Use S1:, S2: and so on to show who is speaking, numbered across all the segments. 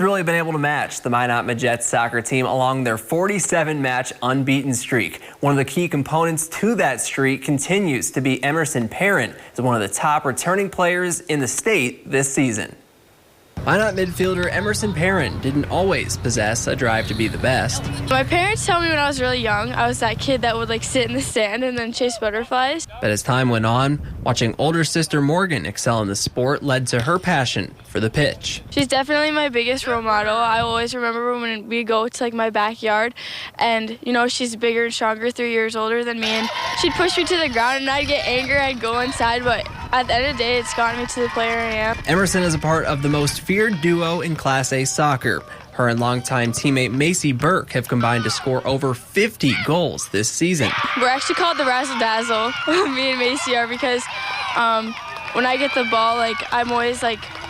S1: Really been able to match the Minot Jets soccer team along their 47-match unbeaten streak. One of the key components to that streak continues to be Emerson Perrin, as one of the top returning players in the state this season. Minot midfielder Emerson Perrin didn't always possess a drive to be the best.
S2: My parents told me when I was really young, I was that kid that would sit in the stand and then chase butterflies.
S1: But as time went on, watching older sister Morgan excel in the sport led to her passion for the pitch.
S2: She's definitely my biggest role model. I always remember when we go to my backyard and she's bigger and stronger, 3 years older than me, and she'd push me to the ground and I'd get angry, I'd go inside, but at the end of the day, it's gotten me to the player I am.
S1: Emerson is a part of the most feared duo in Class A soccer. Her and longtime teammate Macy Burke have combined to score over 50 goals this season.
S2: We're actually called the Razzle Dazzle, me and Macy are, because when I get the ball, I'm always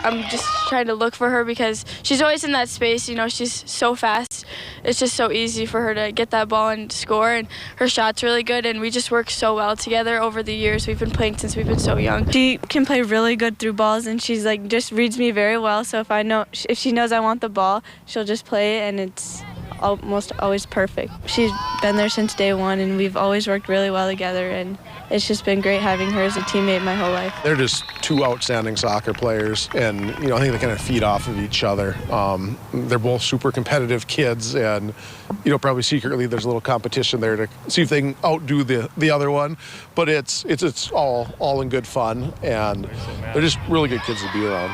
S2: I'm just trying to look for her because she's always in that space. She's so fast. It's just so easy for her to get that ball and score, and her shot's really good, and we just work so well together over the years. We've been playing since we've been so young.
S3: She can play really good through balls, and she's just reads me very well, so if she knows I want the ball, she'll just play it, and it's almost always perfect. She's been there since day one, and we've always worked really well together, and it's just been great having her as a teammate my whole life.
S4: They're just two outstanding soccer players, and I think they kind of feed off of each other. They're both super competitive kids, and probably secretly there's a little competition there to see if they can outdo the other one. But it's all in good fun, and they're just really good kids to be around.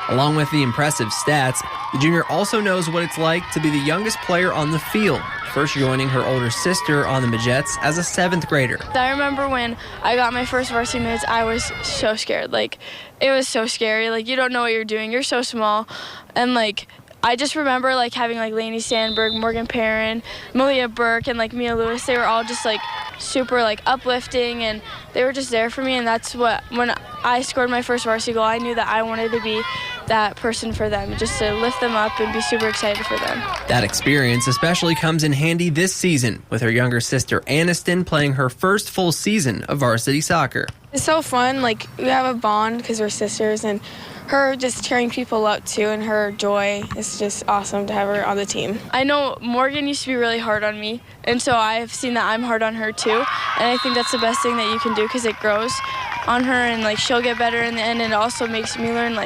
S1: Along with the impressive stats, the junior also knows what it's like to be the youngest player on the field, first joining her older sister on the Jets as a 7th grader.
S2: I remember when I got my first varsity minutes, I was so scared. It was so scary. You don't know what you're doing. You're so small. And I just remember having Lainey Sandberg, Morgan Perrin, Malia Burke, and Mia Lewis. They were all just super uplifting, and they were just there for me. And that's what, when I scored my first varsity goal, I knew that I wanted to be that person for them, just to lift them up and be super excited for them.
S1: That experience especially comes in handy this season, with her younger sister Aniston playing her first full season of varsity soccer.
S3: It's so fun. We have a bond because we're sisters, and her just cheering people up too, and her joy is just awesome to have her on the team.
S2: I know Morgan used to be really hard on me, and so I've seen that I'm hard on her too, and I think that's the best thing that you can do because it grows on her, and she'll get better in the end, and it also makes me learn.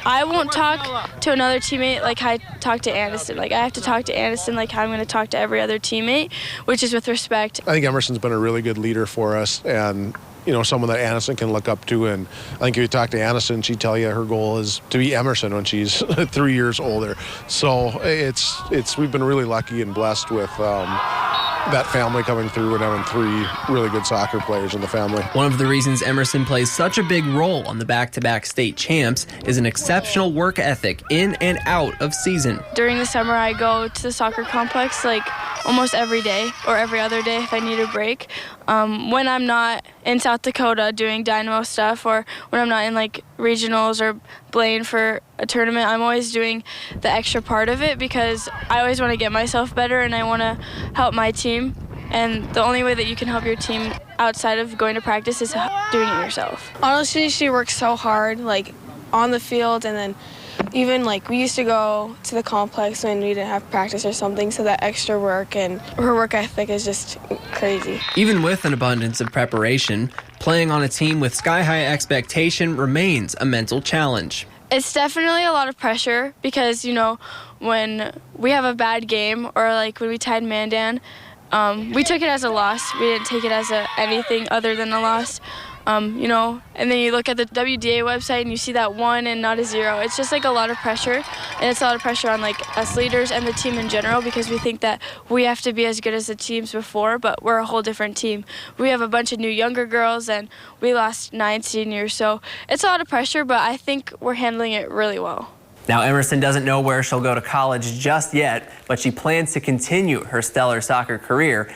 S2: I won't talk to another teammate like I talk to Aniston. I have to talk to Aniston like how I'm going to talk to every other teammate, which is with respect.
S4: I think Emerson's been a really good leader for us, and someone that Aniston can look up to. And I think if you talk to Aniston, she'd tell you her goal is to be Emerson when she's 3 years older. So we've been really lucky and blessed with that family coming through and having 3 really good soccer players in the family.
S1: One of the reasons Emerson plays such a big role on the back-to-back state champs is an exceptional work ethic in and out of season.
S2: During the summer, I go to the soccer complex almost every day or every other day if I need a break. When I'm not in South Dakota doing Dynamo stuff, or when I'm not in regionals or playing for a tournament, I'm always doing the extra part of it because I always want to get myself better and I want to help my team. And the only way that you can help your team outside of going to practice is doing it yourself.
S3: Honestly, she works so hard, on the field, and then even we used to go to the complex when we didn't have practice or something, so that extra work, and her work ethic is just crazy.
S1: Even with an abundance of preparation, playing on a team with sky-high expectation remains a mental challenge.
S2: It's definitely a lot of pressure because, when we have a bad game or when we tied Mandan, we took it as a loss. We didn't take it as anything other than a loss. And then you look at the WDA website and you see that 1 and not a 0. It's just a lot of pressure, and it's a lot of pressure on us leaders and the team in general because we think that we have to be as good as the teams before, but we're a whole different team. We have a bunch of new younger girls, and we lost 9 seniors, so it's a lot of pressure, but I think we're handling it really well.
S1: Now, Emerson doesn't know where she'll go to college just yet, but she plans to continue her stellar soccer career.